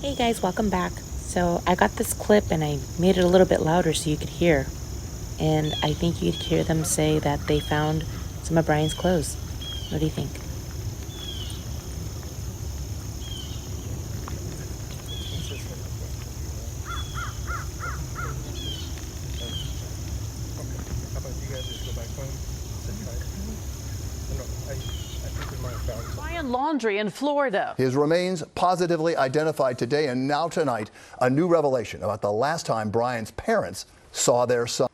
Hey guys, welcome back. So I got this clip and I made it a little bit louder so you could hear. And I think you could hear them say that they found some of Brian's clothes. What do you think? Laundrie in Florida. His remains positively identified today, and now tonight, a new revelation about the last time Brian's parents saw their son.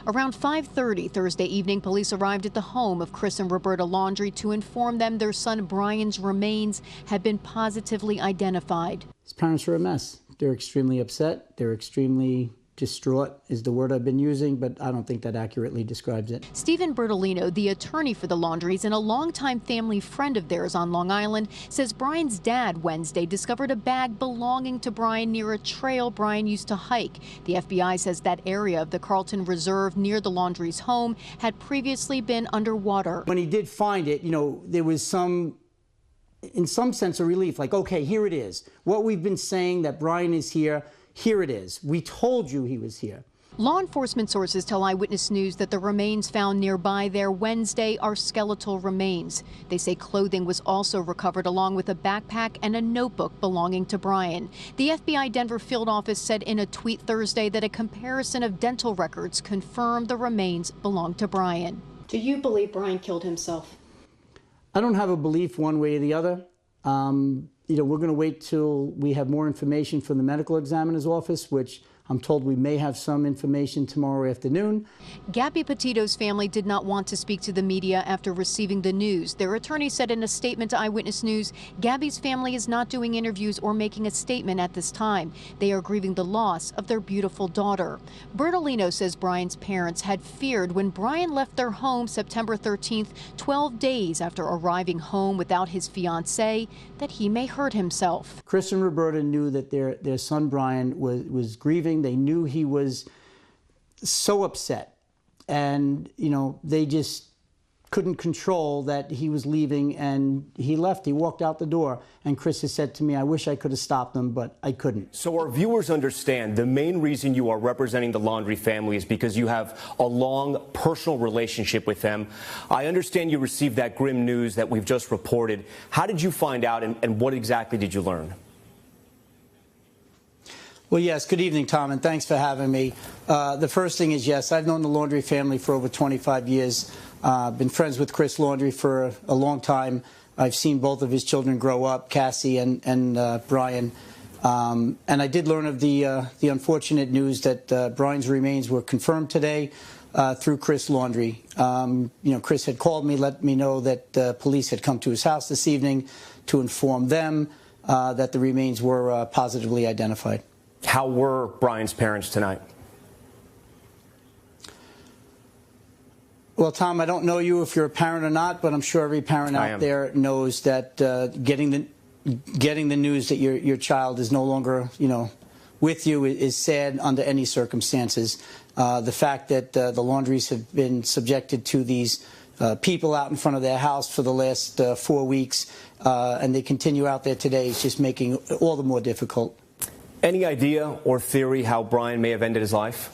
Around 5:30 Thursday evening, police arrived at the home of Chris and Roberta Laundrie to inform them their son Brian's remains had been positively identified. His parents are a mess. They're extremely upset. They're extremely distraught is the word I've been using, but I don't think that accurately describes it. Stephen Bertolino, the attorney for the Laundries and a longtime family friend of theirs on Long Island, says Brian's dad Wednesday discovered a bag belonging to Brian near a trail Brian used to hike. The FBI says that area of the Carlton Reserve near the Laundries' home had previously been underwater. When he did find it, there was in some sense, a relief, like, okay, here it is. What we've been saying that Brian is here, here it is. We told you he was here. Law enforcement sources tell Eyewitness News that the remains found nearby there Wednesday are skeletal remains. They say clothing was also recovered along with a backpack and a notebook belonging to Brian. The FBI Denver field office said in a tweet Thursday that a comparison of dental records confirmed the remains belong to Brian. Do you believe Brian killed himself? I don't have a belief one way or the other. We're going to wait till we have more information from the medical examiner's office, which I'm told we may have some information tomorrow afternoon. Gabby Petito's family did not want to speak to the media after receiving the news. Their attorney said in a statement to Eyewitness News, Gabby's family is not doing interviews or making a statement at this time. They are grieving the loss of their beautiful daughter. Bertolino says Brian's parents had feared when Brian left their home September 13th, 12 days after arriving home without his fiancée, that he may hurt himself. Chris and Roberta knew that their son Brian was grieving. They knew he was so upset, and they just couldn't control that he was leaving, and he left. He walked out the door, and Chris has said to me, I wish I could have stopped him, but I couldn't. So our viewers understand the main reason you are representing the Laundrie family is because you have a long personal relationship with them. I understand you received that grim news that we've just reported. How did you find out, and what exactly did you learn? Well, yes, good evening, Tom, and thanks for having me. The first thing is, yes, I've known the Laundrie family for over 25 years. Been friends with Chris Laundrie for a long time. I've seen both of his children grow up, Cassie and Brian. And I did learn of the unfortunate news that Brian's remains were confirmed today through Chris Laundrie. Chris had called me, let me know that police had come to his house this evening to inform them that the remains were positively identified. How were Brian's parents tonight? Well, Tom, I don't know you if you're a parent or not, but I'm sure every parent out there knows that getting the news that your child is no longer, with you is sad under any circumstances. The fact that the Laundries have been subjected to these people out in front of their house for the last 4 weeks, and they continue out there today, is just making it all the more difficult. Any idea or theory how Brian may have ended his life?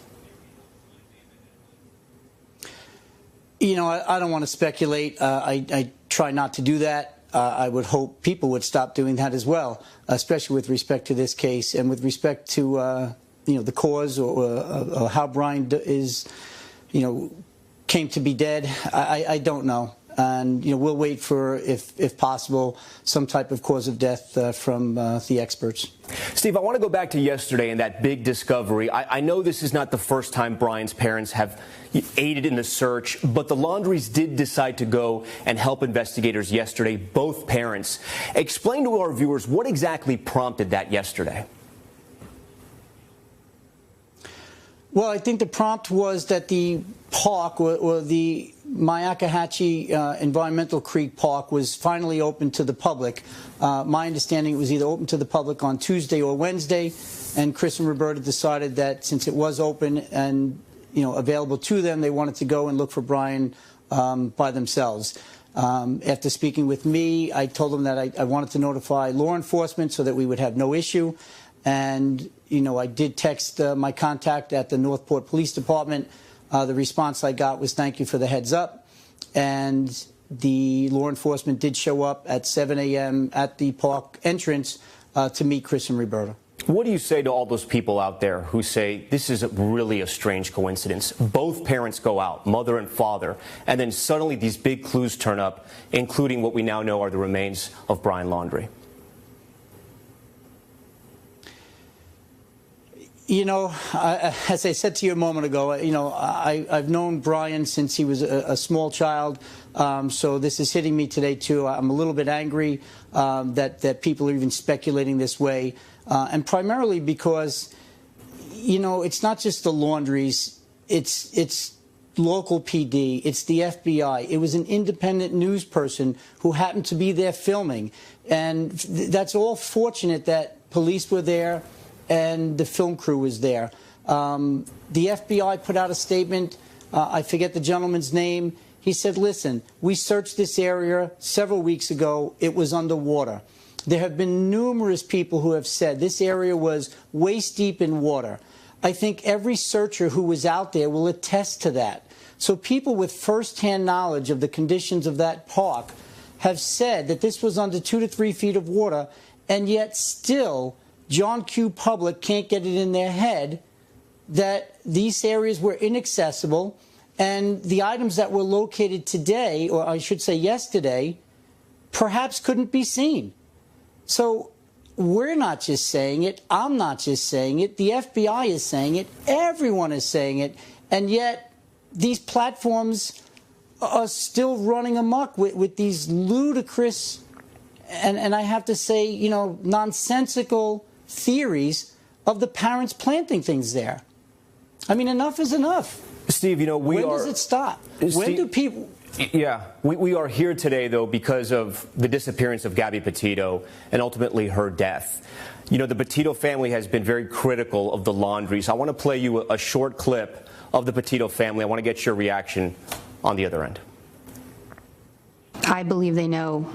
I don't want to speculate. I try not to do that. I would hope people would stop doing that as well, especially with respect to this case and with respect to, the cause or how Brian came to be dead. I don't know. And, we'll wait for, if possible, some type of cause of death from the experts. Steve, I want to go back to yesterday and that big discovery. I know this is not the first time Brian's parents have aided in the search, but the Laundries did decide to go and help investigators yesterday, both parents. Explain to our viewers what exactly prompted that yesterday. Well, I think the prompt was that the park or the Myakkahatchee Environmental Creek Park was finally open to the public. My understanding, it was either open to the public on Tuesday or Wednesday, and Chris and Roberta decided that since it was open and available to them, they wanted to go and look for Brian by themselves. After speaking with me, I told them that I wanted to notify law enforcement so that we would have no issue. And, you know, I did text my contact at the Northport Police Department. The response I got was thank you for the heads up. And the law enforcement did show up at 7 a.m. at the park entrance to meet Chris and Roberta. What do you say to all those people out there who say this is really a strange coincidence? Both parents go out, mother and father, and then suddenly these big clues turn up, including what we now know are the remains of Brian Laundrie. You know, as I said to you a moment ago, you know, I've known Brian since he was a small child, so this is hitting me today too. I'm a little bit angry that people are even speculating this way, and primarily because, you know, it's not just the Laundries, it's local PD, it's the FBI. It was an independent news person who happened to be there filming, and that's all fortunate that police were there and the film crew was there. The FBI put out a statement. I forget the gentleman's name. He said, listen, we searched this area several weeks ago. It was underwater. There have been numerous people who have said this area was waist deep in water. I think every searcher who was out there will attest to that. So people with firsthand knowledge of the conditions of that park have said that this was under 2 to 3 feet of water, and yet still John Q. Public can't get it in their head that these areas were inaccessible, and the items that were located today, or I should say yesterday, perhaps couldn't be seen. So we're not just saying it. I'm not just saying it. The FBI is saying it. Everyone is saying it. And yet these platforms are still running amok with these ludicrous and I have to say, you know, nonsensical theories of the parents planting things there. I mean, enough is enough. Steve, you know, when does it stop? When do people... Yeah, we are here today, though, because of the disappearance of Gabby Petito and ultimately her death. You know, the Petito family has been very critical of the Laundries. I want to play you a short clip of the Petito family. I want to get your reaction on the other end. I believe they know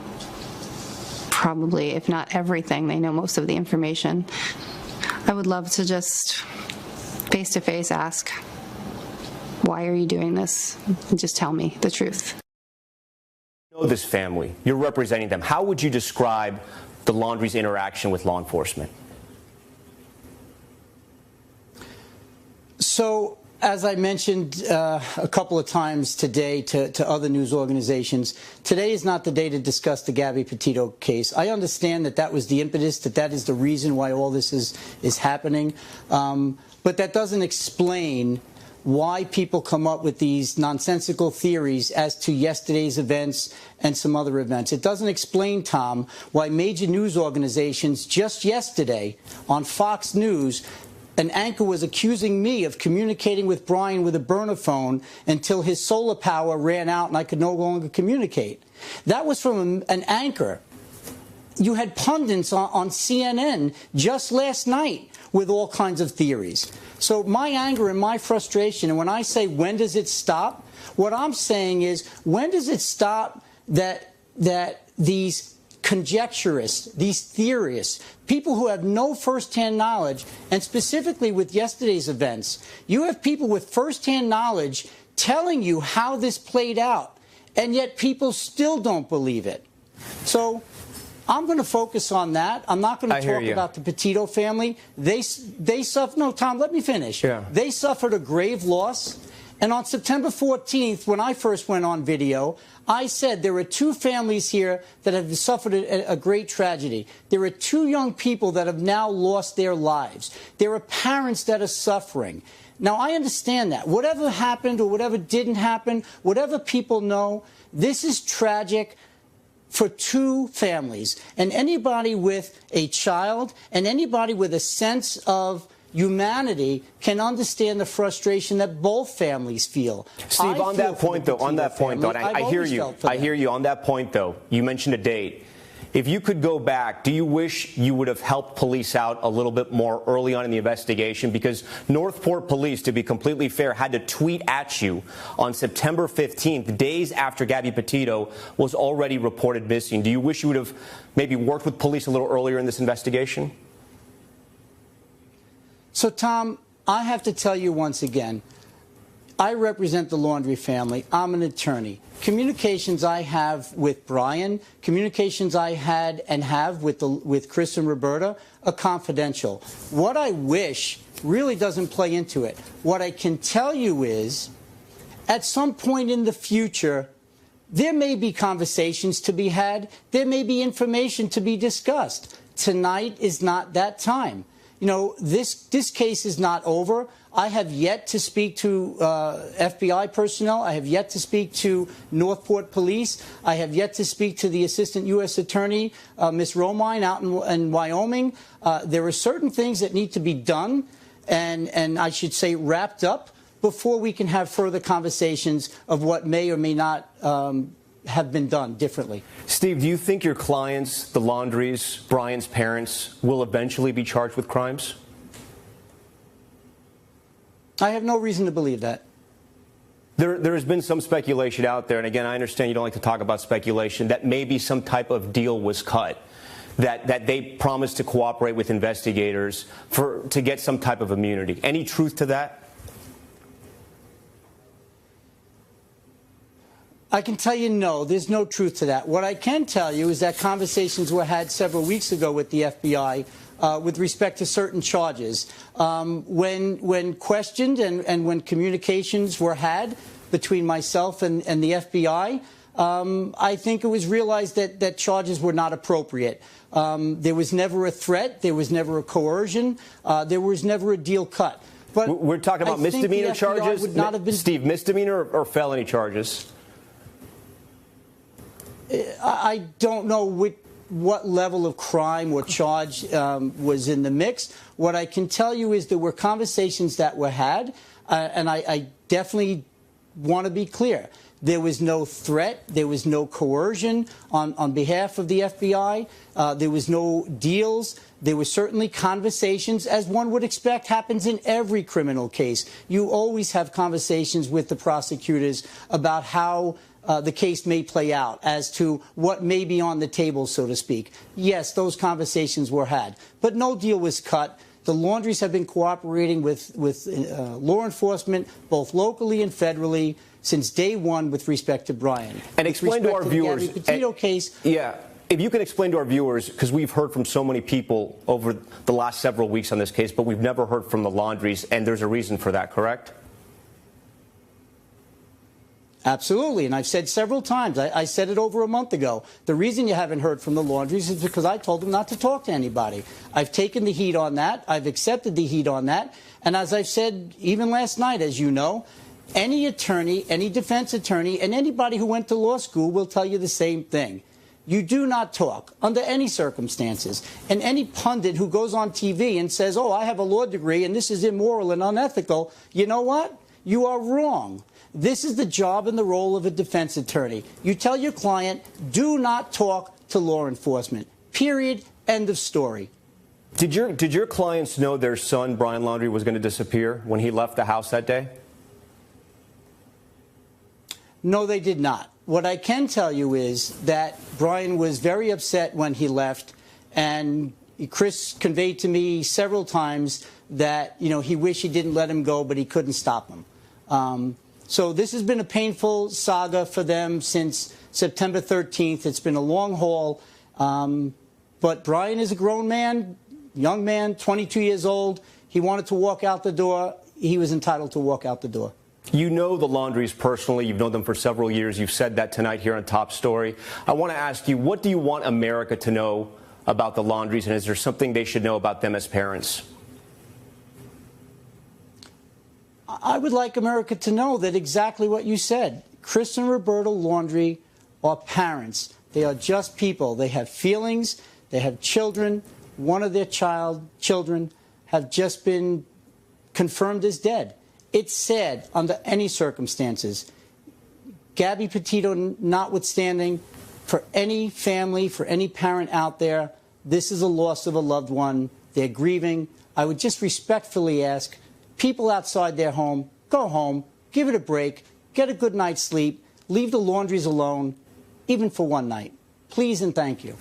probably, if not everything, they know most of the information. I would love to just face-to-face ask, why are you doing this? And just tell me the truth. You know this family. You're representing them. How would you describe the Laundrie's interaction with law enforcement? So, as I mentioned a couple of times today to other news organizations, today is not the day to discuss the Gabby Petito case. I understand that that was the impetus, that is the reason why all this is happening. But that doesn't explain why people come up with these nonsensical theories as to yesterday's events and some other events. It doesn't explain, Tom, why major news organizations just yesterday on Fox News, an anchor was accusing me of communicating with Brian with a burner phone until his solar power ran out and I could no longer communicate. That was from an anchor. You had pundits on CNN just last night with all kinds of theories. So my anger and my frustration, and when I say when does it stop, what I'm saying is when does it stop that these conjecturists, these theorists, people who have no firsthand knowledge, and specifically with yesterday's events, you have people with firsthand knowledge telling you how this played out, and yet people still don't believe it. So I'm going to focus on that. I'm not going to talk about the Petito family. They suffered. No, Tom, let me finish. Yeah. They suffered a grave loss. And on September 14th, when I first went on video, I said there are two families here that have suffered a great tragedy. There are two young people that have now lost their lives. There are parents that are suffering. Now, I understand that. Whatever happened or whatever didn't happen, whatever people know, this is tragic for two families. And anybody with a child and anybody with a sense of humanity can understand the frustration that both families feel. Steve, on that point, though, I hear you. I hear you on that point, though. You mentioned a date. If you could go back, do you wish you would have helped police out a little bit more early on in the investigation? Because Northport Police, to be completely fair, had to tweet at you on September 15th, days after Gabby Petito was already reported missing. Do you wish you would have maybe worked with police a little earlier in this investigation? So, Tom, I have to tell you once again, I represent the Laundrie family. I'm an attorney. Communications I have with Brian, communications I had and have with Chris and Roberta are confidential. What I wish really doesn't play into it. What I can tell you is, at some point in the future, there may be conversations to be had. There may be information to be discussed. Tonight is not that time. You know, this case is not over. I have yet to speak to FBI personnel. I have yet to speak to Northport Police. I have yet to speak to the Assistant U.S. Attorney, Ms. Romine, out in Wyoming. There are certain things that need to be done and I should say wrapped up before we can have further conversations of what may or may not have been done differently. Steve, do you think your clients, the Laundries, Brian's parents, will eventually be charged with crimes? I have no reason to believe that. There has been some speculation out there, and again, I understand you don't like to talk about speculation, that maybe some type of deal was cut, that they promised to cooperate with investigators to get some type of immunity. Any truth to that? I can tell you no, there's no truth to that. What I can tell you is that conversations were had several weeks ago with the FBI with respect to certain charges. When questioned and when communications were had between myself and the FBI, I think it was realized that charges were not appropriate. There was never a threat. There was never a coercion. There was never a deal cut. But we're talking about misdemeanor charges? Would not have been... Steve, misdemeanor or felony charges? I don't know what level of crime or charge was in the mix. What I can tell you is there were conversations that were had, and I definitely want to be clear. There was no threat. There was no coercion on behalf of the FBI. There was no deals. There were certainly conversations, as one would expect happens in every criminal case. You always have conversations with the prosecutors about how the case may play out, as to what may be on the table, so to speak. Yes, those conversations were had, but no deal was cut. The Laundries have been cooperating with law enforcement, both locally and federally, since day one with respect to Brian. And explain to our viewers, the Gabby Petito case. Yeah, if you can explain to our viewers, because we've heard from so many people over the last several weeks on this case, but we've never heard from the Laundries, and there's a reason for that, correct? Absolutely, and I've said several times, I said it over a month ago, the reason you haven't heard from the Laundries is because I told them not to talk to anybody. I've taken the heat on that, I've accepted the heat on that, and as I've said even last night, as you know, any attorney, any defense attorney, and anybody who went to law school will tell you the same thing. You do not talk under any circumstances. And any pundit who goes on TV and says, oh, I have a law degree and this is immoral and unethical, you know what? You are wrong. This is the job and the role of a defense attorney. You tell your client, do not talk to law enforcement. Period. End of story. Did your clients know their son, Brian Laundrie, was going to disappear when he left the house that day? No, they did not. What I can tell you is that Brian was very upset when he left, and Chris conveyed to me several times that, you know, he wished he didn't let him go, but he couldn't stop him. So this has been a painful saga for them since September 13th. It's been a long haul, but Brian is a grown man, young man, 22 years old. He wanted to walk out the door. He was entitled to walk out the door. You know the Laundries personally. You've known them for several years. You've said that tonight here on Top Story. I want to ask you, what do you want America to know about the Laundries, and is there something they should know about them as parents? I would like America to know that exactly what you said. Chris and Roberta Laundrie are parents. They are just people. They have feelings. They have children. One of their children have just been confirmed as dead. It's sad under any circumstances. Gabby Petito notwithstanding, For any family, for any parent out there, this is a loss of a loved one. They're grieving. I would just respectfully ask people outside their home, go home, give it a break, get a good night's sleep, leave the Laundries alone, even for one night. Please and thank you.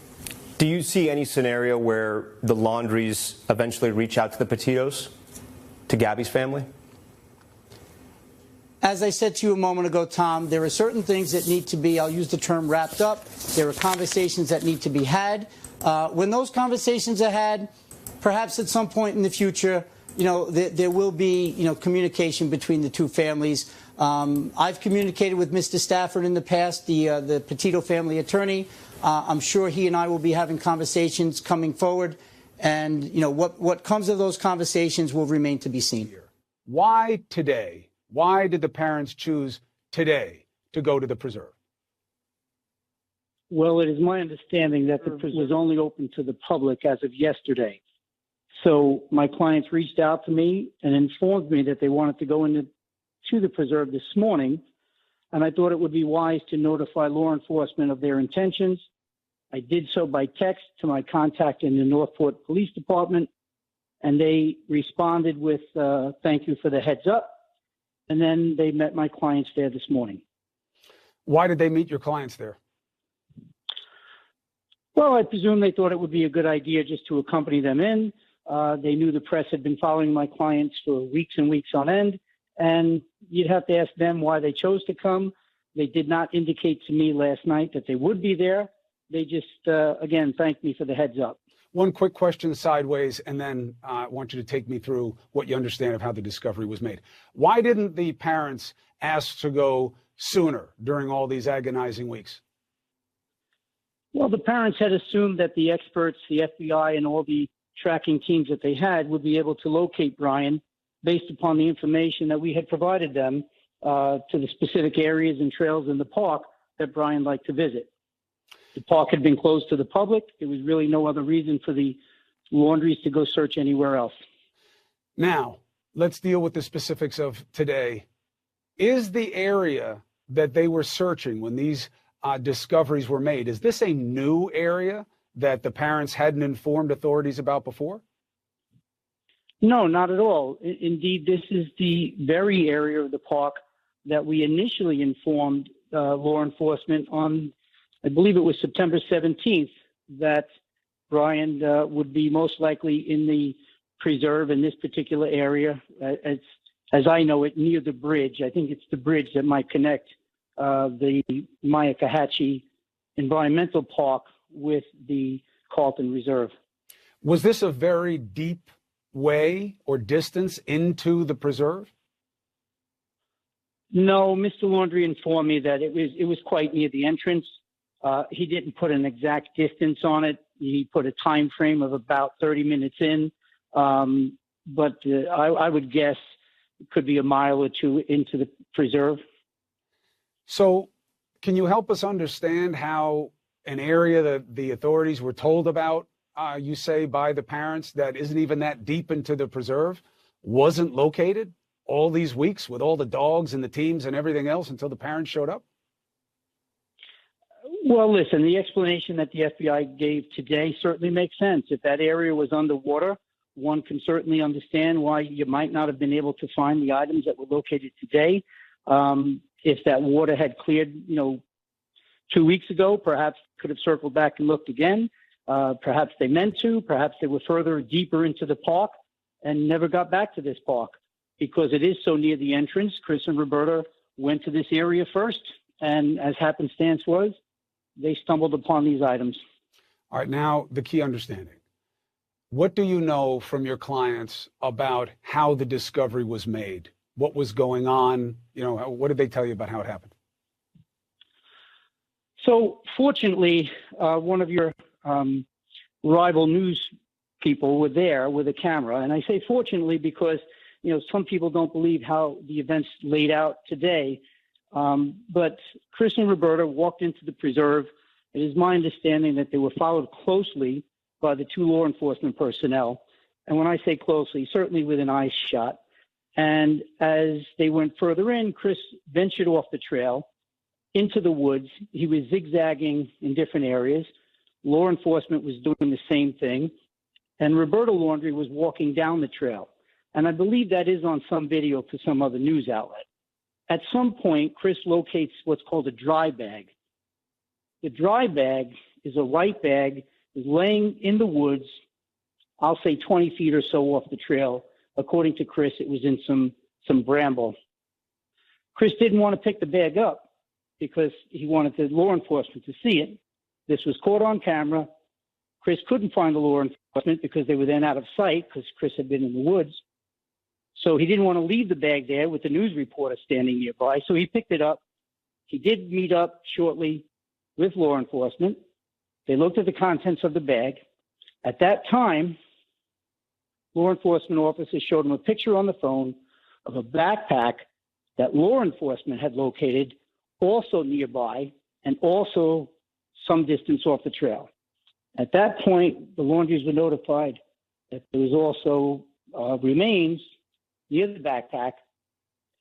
Do you see any scenario where the Laundries eventually reach out to the Petitos, to Gabby's family? As I said to you a moment ago, Tom, there are certain things that need to be, I'll use the term wrapped up. There are conversations that need to be had. When those conversations are had, perhaps at some point in the future, there will be, communication between the two families. I've communicated with Mr. Stafford in the past, the Petito family attorney. I'm sure he and I will be having conversations coming forward. And, what comes of those conversations will remain to be seen. Why today? Why did the parents choose today to go to the preserve? Well, it is my understanding that the preserve was only open to the public as of yesterday. So my clients reached out to me and informed me that they wanted to go into the preserve this morning, and I thought it would be wise to notify law enforcement of their intentions. I did so by text to my contact in the Northport Police Department, and they responded with thank you for the heads up, and then they met my clients there this morning. Why did they meet your clients there? Well, I presume they thought it would be a good idea just to accompany them in. They knew the press had been following my clients for weeks and weeks on end, and you'd have to ask them why they chose to come. They did not indicate to me last night that they would be there. They just, again, thanked me for the heads up. One quick question sideways, and then I want you to take me through what you understand of how the discovery was made. Why didn't the parents ask to go sooner during all these agonizing weeks? Well, the parents had assumed that the experts, the FBI, and all the tracking teams that they had would be able to locate Brian based upon the information that we had provided them to the specific areas and trails in the park that Brian liked to visit. The park had been closed to the public. There was really no other reason for the Laundries to go search anywhere else. Now, let's deal with the specifics of today. Is the area that they were searching when these discoveries were made, is this a new area that the parents hadn't informed authorities about before? No, not at all. Indeed, this is the very area of the park that we initially informed law enforcement on, I believe it was September 17th, that Brian would be most likely in the preserve in this particular area, as I know it, near the bridge. I think it's the bridge that might connect the Myakkahatchee Environmental Park with the Carlton Reserve. Was this a very deep way or distance into the preserve? No, Mr. Laundrie informed me that it was quite near the entrance. He didn't put an exact distance on it. He put a time frame of about 30 minutes in, but I would guess it could be a mile or two into the preserve. So can you help us understand how an area that the authorities were told about, you say, by the parents that isn't even that deep into the preserve, wasn't located all these weeks with all the dogs and the teams and everything else until the parents showed up? Well, listen, the explanation that the FBI gave today certainly makes sense. If that area was underwater, one can certainly understand why you might not have been able to find the items that were located today. If that water had cleared, 2 weeks ago, perhaps could have circled back and looked again. Perhaps they meant to. Perhaps they were further deeper into the park and never got back to this park because it is so near the entrance. Chris and Roberta went to this area first, and as happenstance was, they stumbled upon these items. All right, now the key understanding. What do you know from your clients about how the discovery was made? What was going on? What did they tell you about how it happened? So fortunately, one of your rival news people were there with a camera. And I say fortunately because, some people don't believe how the events laid out today. But Chris and Roberta walked into the preserve. It is my understanding that they were followed closely by the two law enforcement personnel. And when I say closely, certainly within eye shot. And as they went further in, Chris ventured off the trail into the woods. He was zigzagging in different areas. Law enforcement was doing the same thing. And Roberta Laundrie was walking down the trail. And I believe that is on some video to some other news outlet. At some point, Chris locates what's called a dry bag. The dry bag is a white bag, is laying in the woods, I'll say 20 feet or so off the trail. According to Chris, it was in some bramble. Chris didn't want to pick the bag up because he wanted the law enforcement to see it. This was caught on camera. Chris couldn't find the law enforcement because they were then out of sight because Chris had been in the woods. So he didn't want to leave the bag there with the news reporter standing nearby. So he picked it up. He did meet up shortly with law enforcement. They looked at the contents of the bag. At that time, law enforcement officers showed him a picture on the phone of a backpack that law enforcement had located also nearby and also some distance off the trail. At that point, the Laundries were notified that there was also remains near the backpack,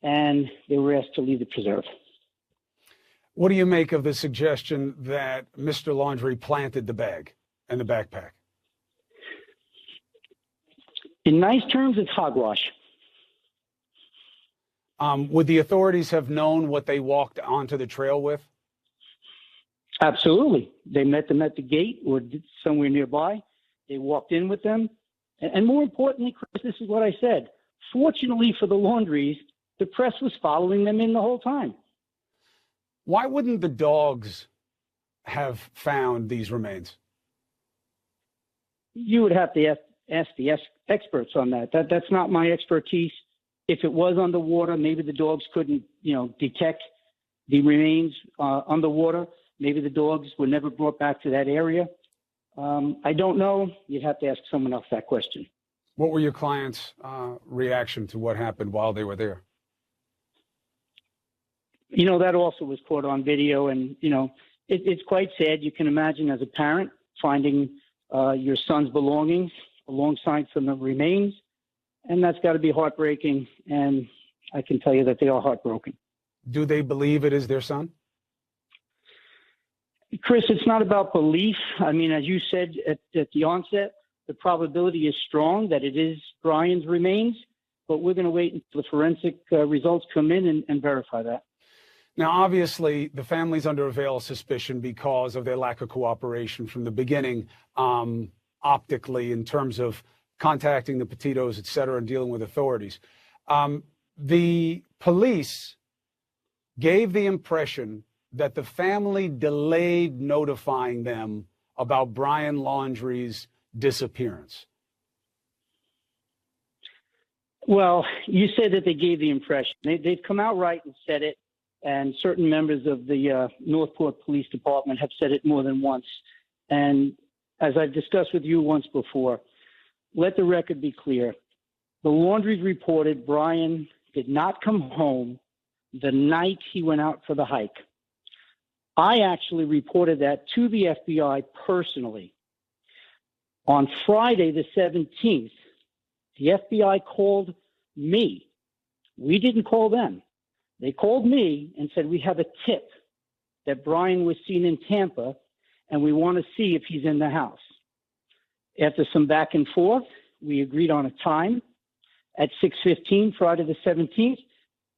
and they were asked to leave the preserve. What do you make of the suggestion that Mr. Laundrie planted the bag and the backpack? In nice terms, it's hogwash. Would the authorities have known what they walked onto the trail with? Absolutely. They met them at the gate or somewhere nearby. They walked in with them. And more importantly, Chris, this is what I said. Fortunately for the Laundries, the press was following them in the whole time. Why wouldn't the dogs have found these remains? You would have to ask the experts on that. That's not my expertise. If it was underwater, maybe the dogs couldn't, detect the remains underwater. Maybe the dogs were never brought back to that area. I don't know. You'd have to ask someone else that question. What were your clients' reaction to what happened while they were there? That also was caught on video, and, it's quite sad. You can imagine as a parent finding your son's belongings alongside some of the remains, and that's got to be heartbreaking, and I can tell you that they are heartbroken. Do they believe it is their son? Chris, it's not about belief. I mean, as you said at the onset, the probability is strong that it is Brian's remains, but we're going to wait until the forensic results come in and verify that. Now, obviously, the family's under a veil of suspicion because of their lack of cooperation from the beginning, optically, in terms of contacting the Petitos, et cetera, and dealing with authorities. The police gave the impression that the family delayed notifying them about Brian Laundrie's disappearance. Well, you said that they gave the impression. They've come out right and said it, and certain members of the Northport Police Department have said it more than once. And as I've discussed with you once before, let the record be clear. The Laundries reported Brian did not come home the night he went out for the hike. I actually reported that to the FBI personally. On Friday, the 17th, the FBI called me. We didn't call them. They called me and said, we have a tip that Brian was seen in Tampa, and we want to see if he's in the house. After some back and forth, we agreed on a time. At 6:15, Friday the 17th,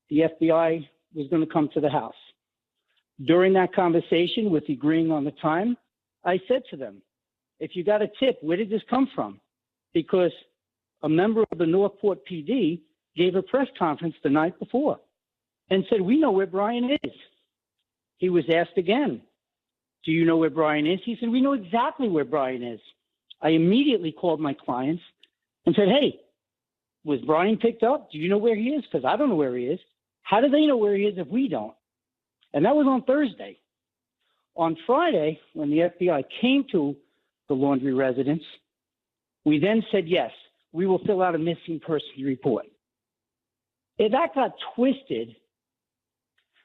the FBI was going to come to the house. During that conversation, with agreeing on the time, I said to them, if you got a tip, where did this come from? Because a member of the Northport PD gave a press conference the night before and said, we know where Brian is. He was asked again, do you know where Brian is? He said, we know exactly where Brian is. I immediately called my clients and said, hey, was Brian picked up? Do you know where he is? Because I don't know where he is. How do they know where he is if we don't? And that was on Thursday. On Friday, when the FBI came to the Laundrie residence, we then said, yes, we will fill out a missing persons report. And that got twisted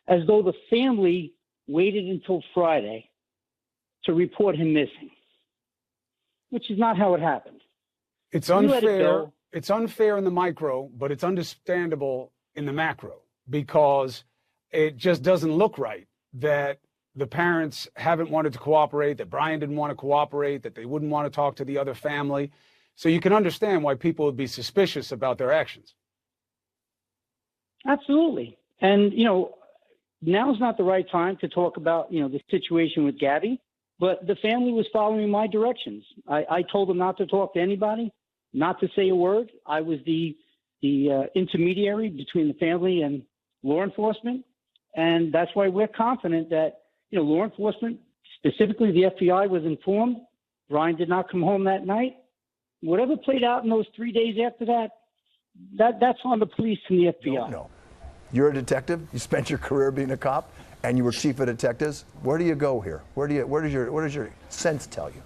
as though the family waited until Friday to report him missing, which is not how it happened. It's unfair. It's unfair in the micro, but it's understandable in the macro because it just doesn't look right that the parents haven't wanted to cooperate, that Brian didn't want to cooperate, that they wouldn't want to talk to the other family. So you can understand why people would be suspicious about their actions. Absolutely. And, now's not the right time to talk about, the situation with Gabby, but the family was following my directions. I told them not to talk to anybody, not to say a word. I was the intermediary between the family and law enforcement. And that's why we're confident that, law enforcement, specifically the FBI, was informed. Brian did not come home that night. Whatever played out in those 3 days after that's on the police and the FBI. No. You're a detective. You spent your career being a cop, and you were chief of detectives. Where do you go here? Where does your sense tell you?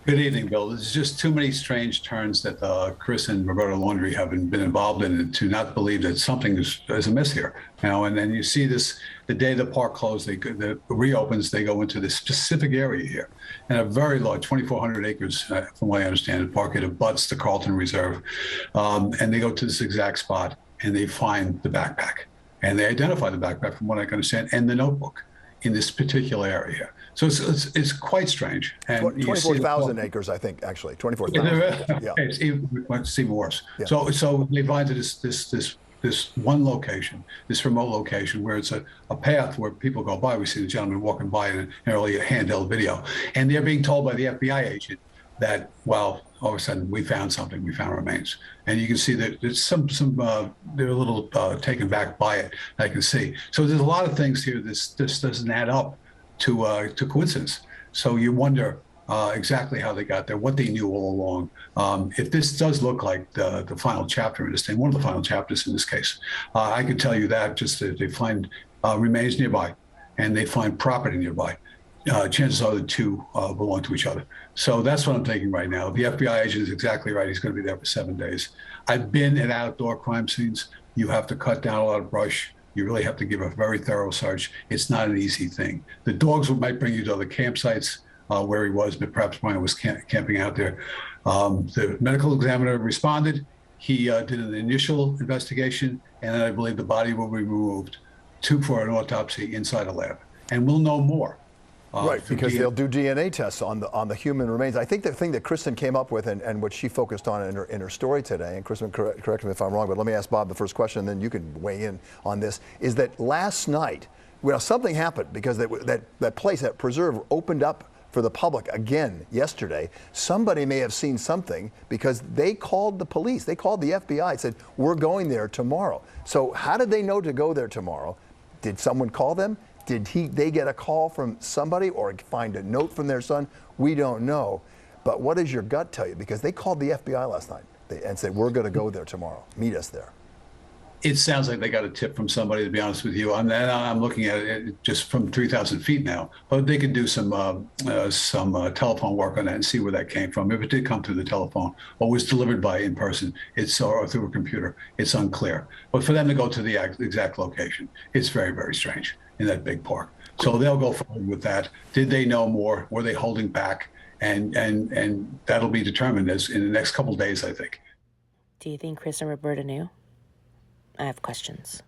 Good evening, Bill. There's just too many strange turns that Chris and Roberta Laundrie have been involved in to not believe that something is amiss here. And then you see this, the day the park closed, the reopens, they go into this specific area here, and a very large, 2,400 acres, from what I understand, the park. It abuts the Carlton Reserve, and they go to this exact spot, and they find the backpack, and they identify the backpack, from what I can understand, and the notebook in this particular area. So it's quite strange. And 24,000 acres, I think, actually. 24,000. Yeah. It's even worse. Yeah. So they find this one location, this remote location, where it's a path where people go by. We see the gentleman walking by in an early handheld video, and they're being told by the FBI agent that, well, all of a sudden we found something. We found remains, and you can see that there's they're a little taken back by it. I can see. So there's a lot of things here. This doesn't add up to coincidence. So you wonder exactly how they got there, what they knew all along. If this does look like the final chapter in this thing, one of the final chapters in this case, I can tell you that just that they find remains nearby, and they find property nearby. Chances are the two belong to each other. So that's what I'm thinking right now. The FBI agent is exactly right. He's going to be there for 7 days. I've been at outdoor crime scenes. You have to cut down a lot of brush. You really have to give a very thorough search. It's not an easy thing. The dogs might bring you to other campsites where he was, but perhaps Brian was camping out there. The medical examiner responded. He did an initial investigation, and I believe the body will be removed for an autopsy inside a lab. And we'll know more. Right, because they'll do DNA tests on the human remains. I think the thing that Kristen came up with and what she focused on in her story today, and Kristen, correct me if I'm wrong, but let me ask Bob the first question, and then you can weigh in on this, is that last night, well, something happened because that place, that preserve, opened up for the public again yesterday. Somebody may have seen something because they called the police. They called the FBI and said, we're going there tomorrow. So how did they know to go there tomorrow? Did someone call them? Did they get a call from somebody or find a note from their son? We don't know. But what does your gut tell you? Because they called the FBI last night and said, we're going to go there tomorrow. Meet us there. It sounds like they got a tip from somebody, to be honest with you. I'm looking at it just from 3,000 feet now. But they could do some telephone work on that and see where that came from. If it did come through the telephone or was delivered by in person, or through a computer, it's unclear. But for them to go to the exact location, it's very, very strange in that big park. So they'll go forward with that. Did they know more? Were they holding back? And that'll be determined in the next couple of days, I think. Do you think Chris and Roberta knew? I have questions.